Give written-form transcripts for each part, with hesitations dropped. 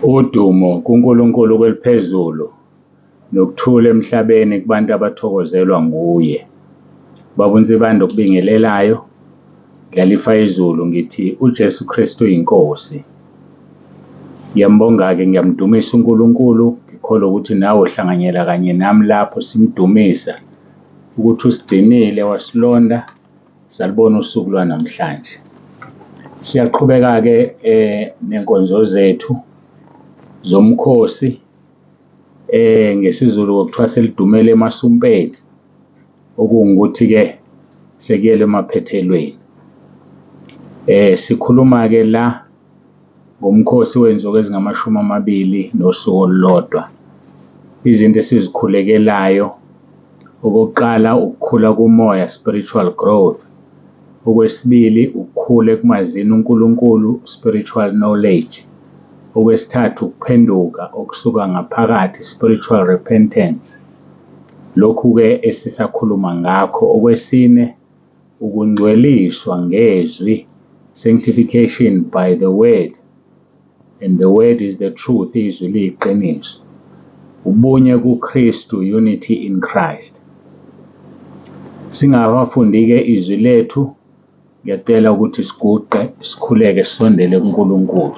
Udumo kuNkulunkulu kweliphezulu nokuthula emhlabeni kubantu abathokozelwa nguye. Baba uNsibanda okubingelelayo, dlalifa izulu ngithi uJesu Kristu uyinkosi. Ngiyambonga-ke, ngiyamdumisa uNkulunkulu, ngikholwa ukuthi nawe uhlanganyela kanye nami lapho simdumisa ukuthi usigcinile wasilonda salibona usuku lwanamhlanje. Siyaqhubeka-ke nenkonzo zethu zoMkhosi ngesiZulu kuthiwa selidumele emasumpeni, okungukuthi-ke sekuyele emaphethelweni. Sikhuluma-ke la ngomkhosi wenzuku ezingama-20 nosuku olulodwa. Izinto esizikhulekelayo, okokuqala ukukhula kumoya, spiritual growth. Okwesibili ukukhula ekumazini uNkulunkulu, spiritual knowledge. Okwesithathu ukuphenduka okusuka ngaphakathi, spiritual repentance. Lokhu-ke esisakhuluma ngakho. Okwesine ukungcweliswa ngezwi, sanctification by the word, and the word is the truth, izwi liyiqiniso. Ubunye kuKristu, unity in Christ. Singabafundi-ke izwi lethu, ngiyacela ukuthi siguqe, sikhuleke, sisondele kuNkulunkulu.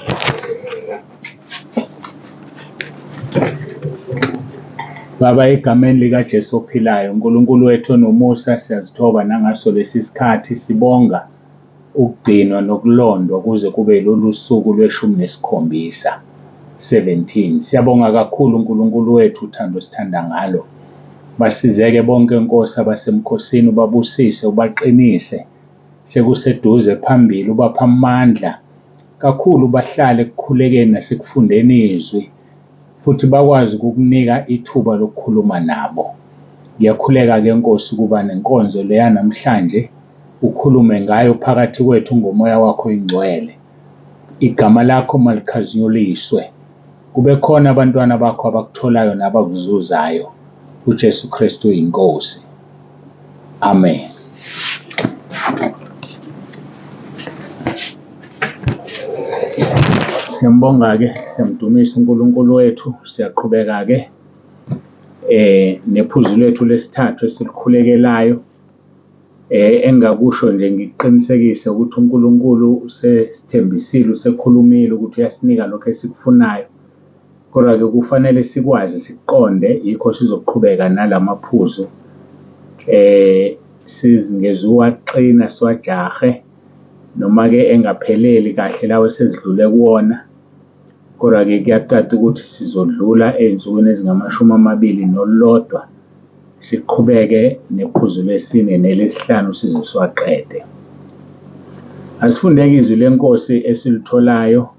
Baba, egameni likaJesu ophilayo, uNkulunkulu wethu onomusa, siyazithoba nangaso lesi sikhathi, sibonga ukugcinwa nokulondwa kuze kube lolu suku lwe-17. Siyabonga kakhulu uNkulunkulu wethu, uthando sithanda ngalo. Basizeke bonke Nkosi abasemkhosini, ubabusise, ubaqinise, sekuseduze phambili, ubapha amandla kakhulu, bahlale ekukhulekeni nasekufundeni izwi, futhi bakwazi ukukunika ithuba lokukhuluma nabo. Ngiyakhuleka-ke Nkosi ukuba nenkonzo leya namhlanje ukhulume ngayo phakathi kwethu ngomoya wakho oyingcwele. Igama lakho malikhazinyuliswe, kube khona abantwana bakho abakutholayo nabakuzuzayo. uJesu Kristu uyinkosi. Amen. Siyambonga-ke, siyamdumisa uNkulunkulu wethu, siyaqhubeka-ke nephuzu lethu lesithathu esilikhulekelayo. Engakusho nje ngiqinisekise ukuthi uNkulunkulu usesithembisile, usekhulumile ukuthi uyasinika lokho esikufunayo. Kodwa-ke kufanele sikwazi, sikuqonde, yikho sizoqhubeka nalamaphuzu. Singezuwaqina siwajahe, noma-ke engapheleli kahle lawe sezidlule kuwona. Kodwa-ke kuyacaca ukuthi sizodlula ey'nsukwini ezingama-21 siqhubeke nephuzu lesine nelesihlanu size siwaqede. Asifundeke izwi lenkosi esilitholayo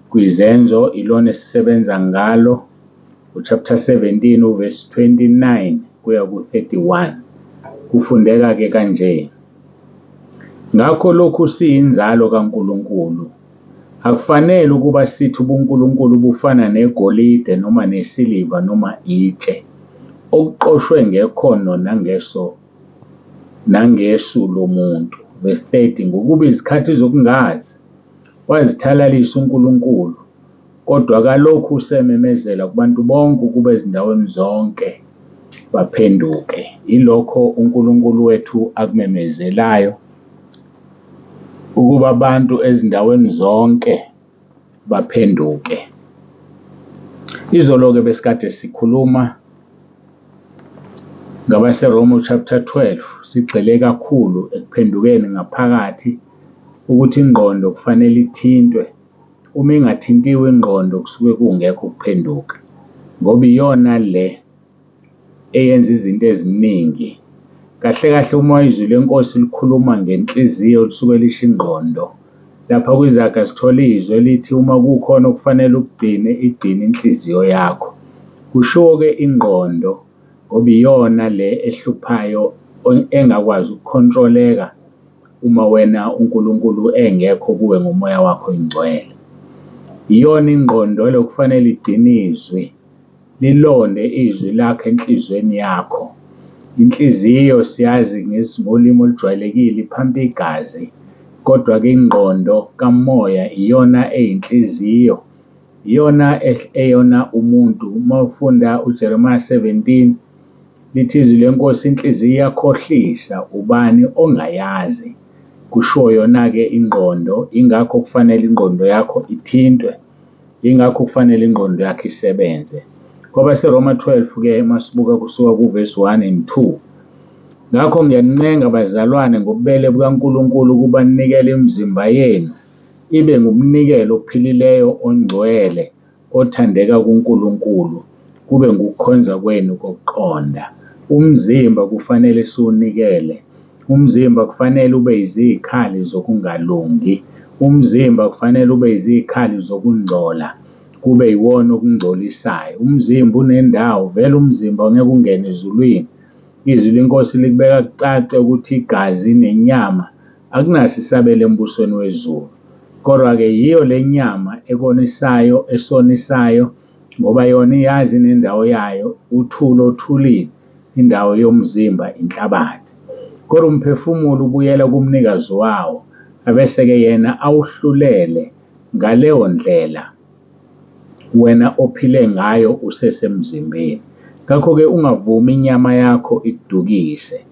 kwizenzo, ilona esisebenza ngalo, uchapter 17 uverse 29 kuya ku-31. Kufundeka-ke kanje: ngakho lokhu siyinzalo kaNkulunkulu, akufanele ukuba sithi ubuNkulunkulu bufana negolide noma nesiliva noma itshe, okuqoshwe ngekhono nangesu lomuntu. Verse 30, ngokuba izikhathi zokungazi wazithalalisa uNkulunkulu, kodwa kalokhu usememezela kubantu bonke ukuba ezindaweni zonke baphenduke. Ilokho uNkulunkulu wethu akumemezelayo, ukuba abantu ezindaweni zonke baphenduke. Izolo-ke besikade sikhuluma ngabaseRoma chapter 12, sigxile kakhulu ekuphendukeni ngaphakathi, ukuthi ingqondo kufanele ithintwe. Uma ingathintiwe ingqondo kusuke kungekho ukuphenduka, ngoba iyona le eyenza izinto eziningi. Kahle kahle uma izwi lenkosi likhuluma ngenhliziyo lisuke lisho ingqondo. Lapha kwizaga sithola izwi elithi uma kukhona okufanele ukugcine, igcine inhliziyo yakho. Kusho-ke ingqondo, ngoba iyona le ehluphayo, engakwazi ukukhontroleka uma wena uNkulunkulu engekho kuwe ngomoya wakho oyingcwele. Iyona ingqondo le kufanele igcine izwi, lilonde izwi lakho enhliziyweni yakho. Inhliziyo siyazi ngolimi olujwayelekile iphampa igazi, kodwa-ke ingqondo kamoya iyona eyinhliziyo, iyona eyona umuntu. Uma ufunda uJeremiya 17 lithi izwi leNkosi inhliziyo iyakhohlisa, ubani ongayazi? Kusho yona-ke ingqondo, ingakho kufanele ingqondo yakho ithintwe, ingakho kufanele ingqondo yakho isebenze. Ngoba seRoma 12-ke masibuka kusuka kuvesi 1 and 2. Ngakho ngiyanincenga bazalwane ngobubele bukaNkulunkulu ukuba ninikele imizimba yenu ibe ngumnikelo ophilileyo, ongcwele, othandeka kuNkulunkulu, kube ngukukhonza kwenu kokuqonda. Umzimba kufanele siwunikele. Umzimba kufanele ube yizikhali zokungalungi. Umzimba kufanele ube yizikhali zokungcola, kube yiwona okungcolisayo. Umzimba unendawo, vele umzimba ngeke ungene ezulwini. Izwi leNkosi likubeka kucace ukuthi igazi nenyama akunaso isabelo embusweni wezulu. Kodwa-ke yiyo le nyama ekonisayo, esonisayo, ngoba yona iyazi nendawo yayo, uthuli othulile, indawo yomzimba inhlabathi. Kodwa umphefumulo ubuyela kumnikazi wawo, abese-ke yena awuhlulele ngaleyo ndlela wena ophile ngayo usesemzimbeni. Ngakho-ke ungavumi inyama yakho ikudukise.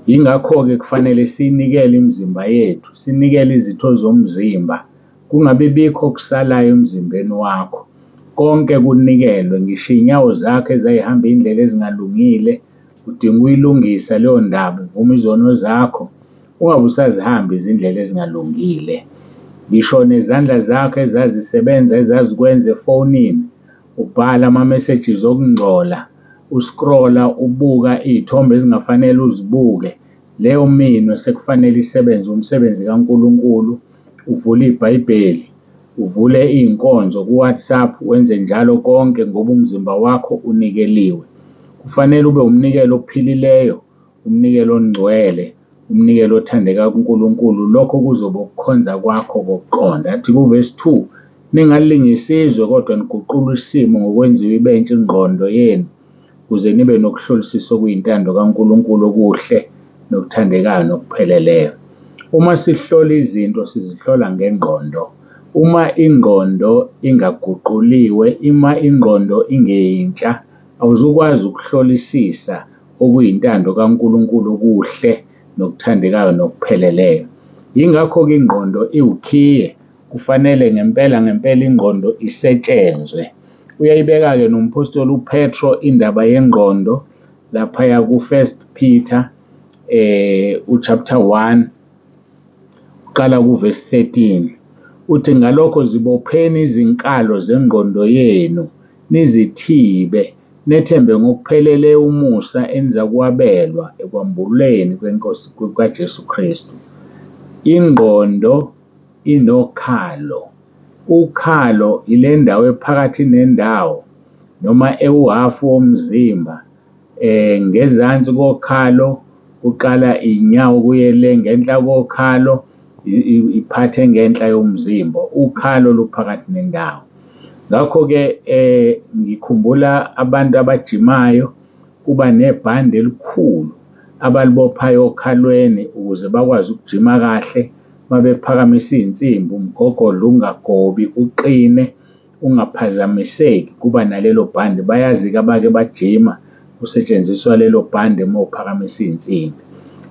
Yingakho-ke kufanele siyinikele imizimba yethu, sinikele izitho zomzimba, kungabi bikho okusalayo emzimbeni wakho. Konke kunikelwe, ngisho iy'nyawo zakho ezayihamba iy'ndlela ezingalungile, udinga uyilungisa leyo ndaba, uvuma izono zakho, ungabe usazihamba izindlela ezingalungile. Ngisho nezandla zakho ezazisebenza ezazikwenza efonini, ubhala ama-messages okungcola, uskrola, ubuka iy'thombe ezingafanele uzibuke, leyo minwe sekufanele isebenze umsebenzi kaNkulunkulu. Uvule iBhayibheli, uvule iy'nkonzo ku-WhatsApp, wenze njalo konke ngoba umzimba wakho unikeliwe. Kufanele ube umnikelo ophilileyo, umnikelo ongcwele, umnikelo othandeka kuNkulunkulu. Lokho kuzoba ukukhonza kwakho kokuqonda. Athi kuvesi 2, ningalilingisi izwe kodwa niguqule isimo ngokwenziwa ibentsha ingqondo yenu, ukuze nibe nokuhlolisisa okuyintando kaNkulunkulu okuhle, nokuthandekayo, nokupheleleyo. Uma sihlola izinto sizihlola ngengqondo. Uma ingqondo ingaguquliwe, uma ingqondo ingeyintsha, awuzukwazi ukuhlolisisa okuyintando kaNkulunkulu okuhle, nokuthandekayo, nokupheleleyo. Yingakho-ke ingqondo iwukhiye, kufanele ngempela ingqondo isetshenzwe. Uyayibeka-ke nompostoli uPetro indaba yengqondo laphaya ku-1 Peter uchapter 1 uqala kuvesi 13. Uthi ngalokho zibopheni izinkalo zengqondo yenu, nizithibe, nethembe ngokuphelele umusa enza kwabelwa ekwambuleni kweNkosi kaJesu Kristu. Ingqondo inokhalo. Ukhalo ile ndawo ephakathi nendawo noma ewuhafu womzimba. Ngezansi kokhalo kuqala inyawo kuye le ngenhla kokhalo, iphathe ngenhla yomzimba. Ukhalo luphakathi nendawo. Ngakho-ke ngikhumbula abantu abajimayo kuba nebhande elikhulu abalibophayo okhalweni ukuze bakwazi ukujima kahle. Uma bephakamisa iy'nsimbi, umgogodla ungagobi, uqine, ungaphazamiseki, kuba nalelo bhande. Bayazi-ke abake bajima kusetshenziswa lelo bhande uma uphakamisa iy'nsimbi.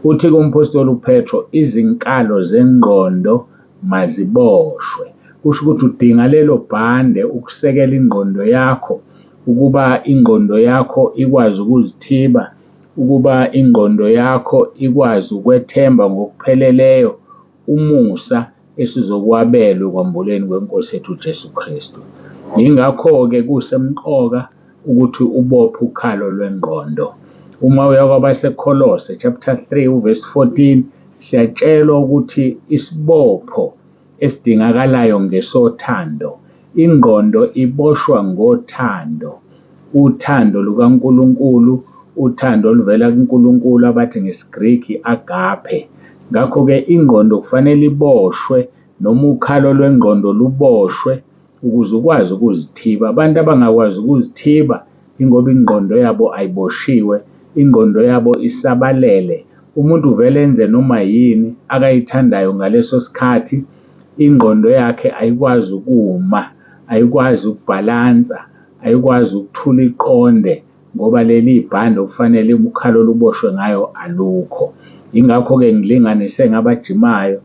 Uthi-ke umpostoli uPetro, izinkalo zengqondo maziboshwe. Kusho ukuthi udinga lelo bhande ukusekela ingqondo yakho, ukuba ingqondo yakho ikwazi ukuzithiba, ukuba ingqondo yakho ikwazi ukwethemba ngokupheleleyo umusa esizokwabelwa ekwambuleni kweNkosi yethu uJesu Kristu. Yingakho-ke kusemqoka ukuthi ubophe ukhalo lwengqondo. Uma uya kwabaseKolose chapter 3 uvesi 14, siyatshelwa ukuthi isibopho esidingakalayo ngesothando. Ingqondo iboshwa ngothando. Uthando lukaNkulunkulu, uthando oluvela kuNkulunkulu abathi ngesiGriki agape. Ngakho-ke ingqondo kufanele iboshwe, noma ukhalo lwengqondo luboshwe ukuze ukwazi ukuzithiba. Abantu abangakwazi ukuzithiba ingoba ingqondo yabo ayiboshiwe, ingqondo yabo isabalele Umuntu vele enze noma yini akayithandayo ngaleso sikhathi, ingqondo yakhe ayikwazi ukuma, ayikwazi ukubhalansa, ayikwazi ukuthula iqonde ngoba leli bhande okufanele ukhalo luboshwe ngayo alukho. Yingakho-ke ngilinganise ngabajimayo.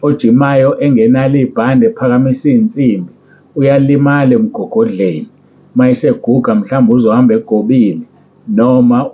Ojimayo engenalo ibhande ephakamisa iy'nsimbi uyalimala emgogodleni. Uma eseguga mhlawumbe uzohamba egobile noma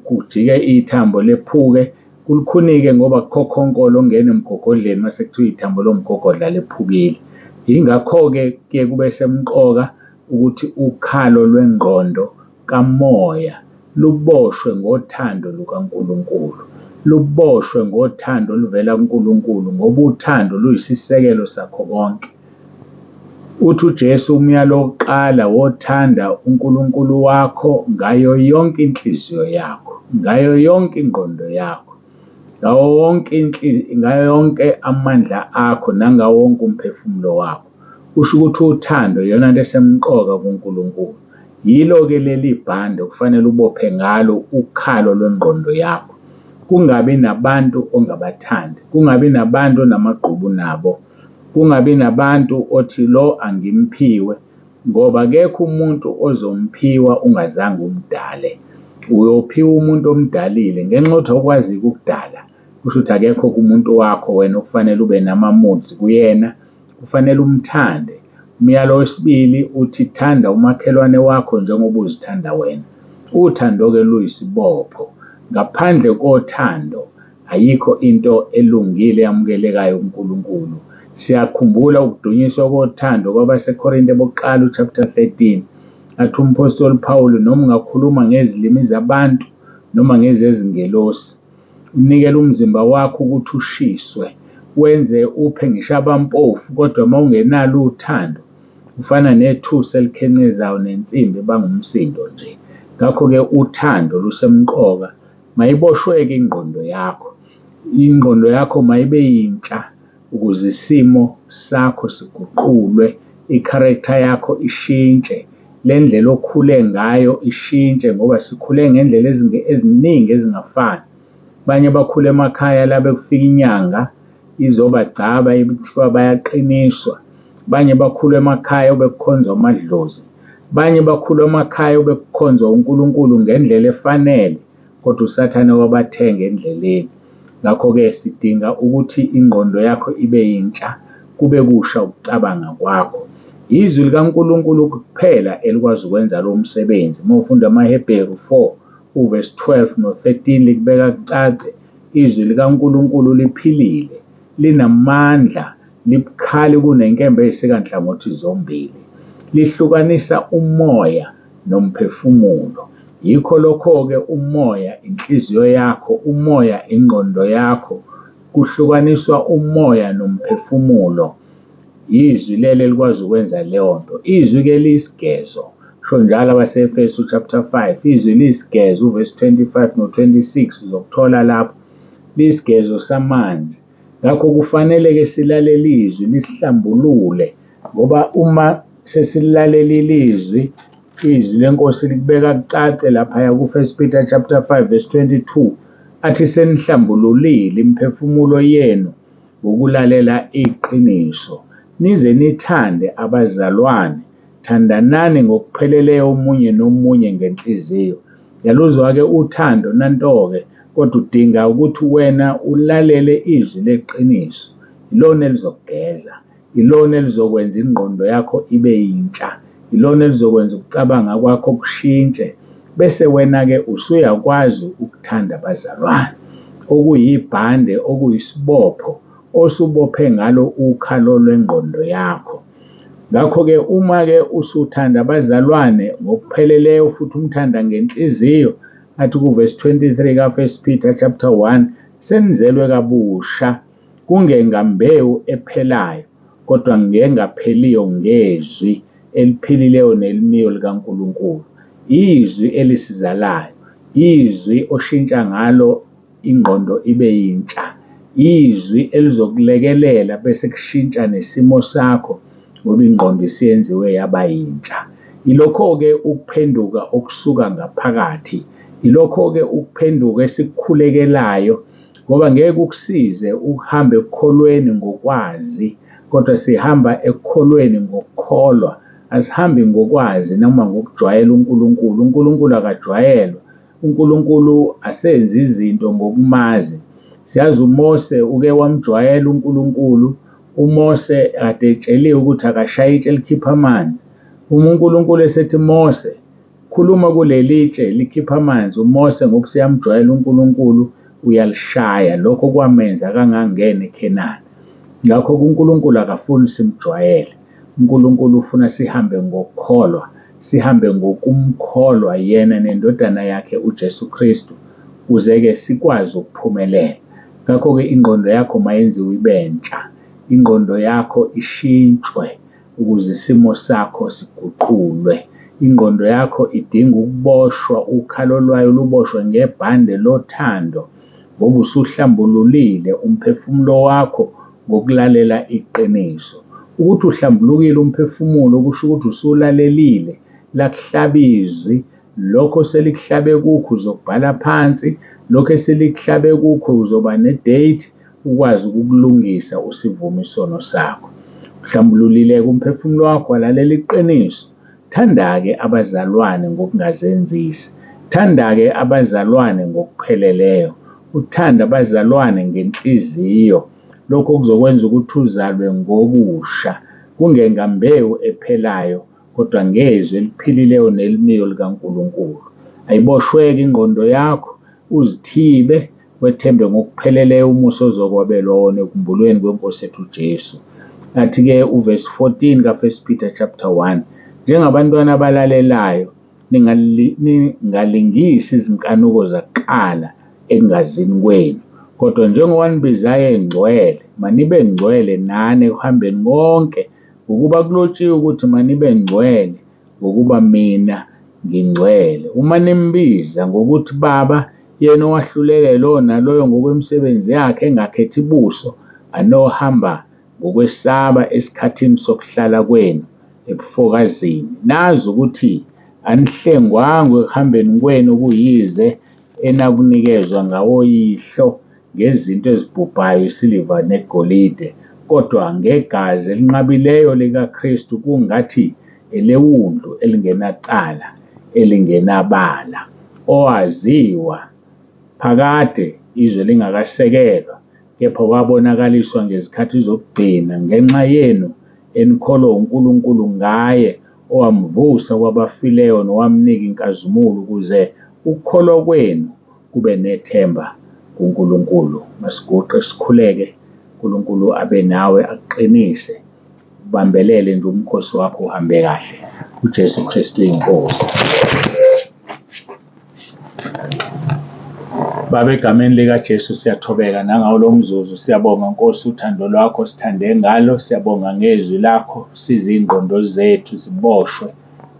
kujike ithambo lephuke, kulukhuni-ke ngoba kukhonkolo okungena emgogodleni mase kuthiwa ithambo lomgogodla liphukile. Yingakho-ke kuye kube semqoka ukuthi ukhalo lwengqondo kamoya luboshwe ngothando lukaNkulunkulu. Luboshwe ngothando oluvela kuNkulunkulu ngoba uthando luyisisekelo sakho konke. Uthi uJesu umyalo wokuqala wothanda uNkulunkulu wakho ngayo yonke inhliziyo yakho, ngayo yonke ingqondo yakho, ngayo yonke amandla akho nangawo wonke umphefumulo wakho. Kusho ukuthi uthando iyona nto esemqoka kuNkulunkulu. Yilo-ke leli bhande kufanele ubophe ngalo ukhalo lwengqondo yakho. Kungabi nabantu ongabathandi, kungabi nabantu onamagqubu nabo, kungabi nabantu othi lo angimphiwe, ngoba akekho umuntu ozomphiwa ungazange umdale. Uyophiwa umuntu omdalile ngenxa yokuthi awukwazi-ke ukudala. Kusho ukuthi akekho kumuntu wakho wena okufanele ube namamuzi kuyena, kufanele umthande. Umyalo wesibili uthi thanda umakhelwane wakho njengoba uzithanda wena. Uthando-ke luyisibopho. Ngaphandle kothando ayikho into elungile eyamukelekayo kuNkulunkulu. Siyakhumbula ukudunyiswa kothando kwabaseKorinte bokuqala chapter 13. Athi umpostoli Pawulu, noma ungakhuluma ngezilimi zabantu noma ngezezingelosi, unikele umzimba wakho ukuthi ushiswe, wenze uphe ngisho abampofu, kodwa uma ungenalo uthando ufana nethusi elikhencezayo nensimbi bangumsindo nje. Ngakho-ke uthando lusemqoka. Mayiboshwe-ke ingqondo yakho. Ingqondo yakho mayibe yintsha ukuze isimo sakho siguqulwe, i-character yakho ishintshe, le ndlela okhule ngayo ishintshe ngoba sikhule ngendlela eziningi ezingafani. Abanye bakhula emakhaya la bekufika inyanga izobagcaba kuthiwa bayaqiniswa. Abanye bakhula emakhaya obekukhonzwa amadlozi. Abanye bakhula emakhaya obekukhonzwa uNkulunkulu ngendlela efanele, kodwa usathane wabathenga endleleni. Ngakho-ke sidinga ukuthi ingqondo yakho ibe yintsha, kube kusha ukucabanga kwakho. Izwi likaNkulunkulu kuphela elikwazi ukwenza lo msebenzi. Uma ufunda amaHebheru 4 uvesi 12 no-13 likubeka kucace, izwi likaNkulunkulu liphilile, linamandla, libukhali kunenkemba ey'sikanhlangothi zombili. Lihlukanisa umoya nomphefumulo. Yikho lokho-ke umoya inhliziyo yakho, umoya ingqondo yakho, kuhlukaniswa umoya nomphefumulo. Izwi lelo elikwazi ukwenza leyo nto. Izwi-ke liyisigezo. Sho njalo abase-Efesu chapter 5, izwi liyisigezo uvesi 25 no-26 uzokuthola lapho. Liyisigezo samanzi. Ngakho kufanele-ke silalele izwi lisihlambulule, ngoba uma sesililalele izwi leNkosi likubeka kucace laphaya ku-1 Peter chapter 5 verse 22, athi senihlambululile imiphefumulo yenu ngokulalela iqiniso. Nize nithande abazalwane, thandanani ngokupheleleyo omunye nomunye ngenhliziyo. Yaluzwa-ke uthando nanto-ke, kodwa udinga ukuthi wena ulalele izwi leqiniso. Ilona elizokugeza, ilona elizokwenza ingqondo yakho ibe yintsha, ilona elizokwenza ukucabanga kwakho kushintshe. Bese wena-ke usuyakwazi ukuthanda abazalwane, okuyibhande, okuyisibopho osubophe ngalo ukhalo lwengqondo yakho. Ngakho-ke uma-ke usuthanda abazalwane ngokupheleleyo futhi umthanda ngenhliziyo, athi kuvesi 23 ka-1 Peter chapter 1, senizelwe kabusha, kungengambewu ephelayo, kodwa ngengapheliyo ngezwi eliphilileyo nelimiyo likaNkulunkulu. Izwi elisizalayo, izwi oshintsha ngalo ingqondo ibe yintsha, izwi elizokulekelela bese kushintsha nesimo sakho ngoba ingqondo isiyenziwe yaba yintsha. Ilokho-ke ukuphenduka okusuka ngaphakathi, ilokho-ke ukuphenduka esikukhulekelayo ngoba ngeke ukusize ukuhamba ekukholweni ngokwazi, kodwa sihamba ekukholweni ngokukholwa. Asihambi ngokwazi noma ngokujwayela uNkulunkulu. uNkulunkulu akajwayelwa. uNkulunkulu asenzi izinto ngokumazi. Siyazi uMose uke wamjwayela uNkulunkulu. uMose kade etsheliwe ukuthi akashaye itshe likhipha amanzi. Uma uNkulunkulu esethi Mose, khuluma kuleli tshe likhipha amanzi, uMose ngoba siyamjwayela uNkulunkulu uyalishaya. Lokho kwamenza akangangena eKhenani. Ngakho uNkulunkulu akafuni simjwayele. uNkulunkulu ufuna sihambe ngokukholwa, sihambe ngokumkholwa yena nendodana yakhe uJesu Kristu, ukuze-ke sikwazi ukuphumelela. Ngakho-ke ingqondo yakho mayenziwe ibe ntsha, ingqondo yakho ishintshwe ukuze isimo sakho siguqulwe. Ingqondo yakho idinga ukuboshwa, ukhalo lwayo luboshwe ngebhande lothando, ngoba usuhlambululile umphefumulo wakho ngokulalela iqiniso. Ukuthi uhlambulukile umphefumulo kusho ukuthi usulalelile lakuhlaba izwi. Lokho selikuhlabe kukho uzokubhala phansi, lokho eselikuhlabe kukho uzoba nedate ukwazi ukukulungisa usivume isono sakho. Uhlambululile-ke umphefumulo wakho walalela iqiniso. Thanda-ke abazalwane ngokungazenzisi. Thanda-ke abazalwane ngokupheleleyo. Uthanda abazalwane ngenhliziyo. Lokho kuzokwenza ukuthi uzalwe ngobusha, kungengambewu ephelayo, kodwa ngezwi eliphilileyo nelimiyo likaNkulunkulu. Ayiboshweke ingqondo yakho, uzithibe, wethembe ngokupheleleyo umusa ozokwabelwa wona ekumbulweni kweNkosi yethu uJesu. Athi-ke uvesi 14 ka1 Peter chapter 1, njengabantwana abalalelayo, ningalingisi izinkanuko zakuqala ekungazini kwenu, kodwa njengoba nibizayo engcwele, manibe ngcwele nani ekuhambeni konke, ngokuba kulotshiwe ukuthi manibe ngcwele ngokuba mina ngingcwele. Uma nimbiza ngokuthi Baba, yena owahlulele loyo naloyo ngokwemisebenzi yakhe engakhethi ibuso, anohamba ngokwesaba esikhathini sokuhlala kwenu ebufokazini. Nazi ukuthi anihlengwanga ekuhambeni kwenu kuyize enakunikezwa ngawoyihlo ngezinto ezibhubhayo, isiliva negolide, kodwa ngegazi elinqabileyo likaKristu, kungathi elewundlu elingenacala, elingenabala, owaziwa phakade izwe lingakasekelwa, kepha wabonakaliswa ngezikhathi zokugcina ngenxa yenu enikholwa uNkulunkulu ngaye, owamvusa kwabafileyo nowamnika inkazimulo, ukuze ukukholwa kwenu kube nethemba kuNkulunkulu. Masiguqe sikhuleke, uNkulunkulu abe nawe aqinise, ubambelele nje umkhosi wakho uhambe kahle. uJesu Kristu uyinkosi. Baba, egameni likaJesu siyathobeka nangawo lo mzuzu. Siyabonga Nkosi uthando lwakho sithande ngalo. Siyabonga ngezwi lakho. Size ingqondo zethu ziboshwe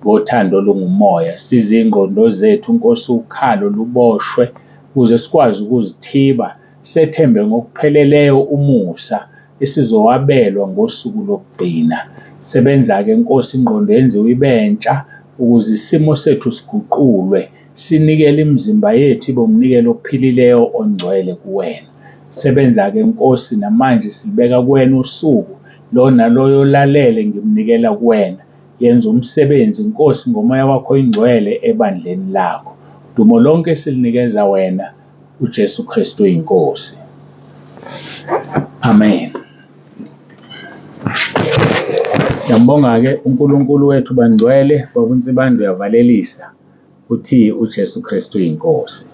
ngothando olungumoya. Size ingqondo zethu Nkosi ukhalo luboshwe ukuze sikwazi ukuzithiba, sethembe ngokupheleleyo umusa esizowabelwa ngosuku lokugcina. Sebenza-ke Nkosi ingqondo yenziwe ibe ntsha ukuze isimo sethu siguqulwe, sinikele imizimba yethu ibe umnikelo ophilileyo ongcwele kuwena. Sebenza-ke Nkosi namanje silibeka kuwena usuku, lo naloyo olalele ngimnikela kuwena. Yenza umsebenzi Nkosi ngomoya wakho oyingcwele ebandleni lakho. Dumo lonke silinikeza wena, uJesu Kristu uyinkosi. Amen. Siyambonga-ke uNkulunkulu wethu bangcwele, babunsibanda uyavalelisa, uthi uJesu Kristu uyinkosi.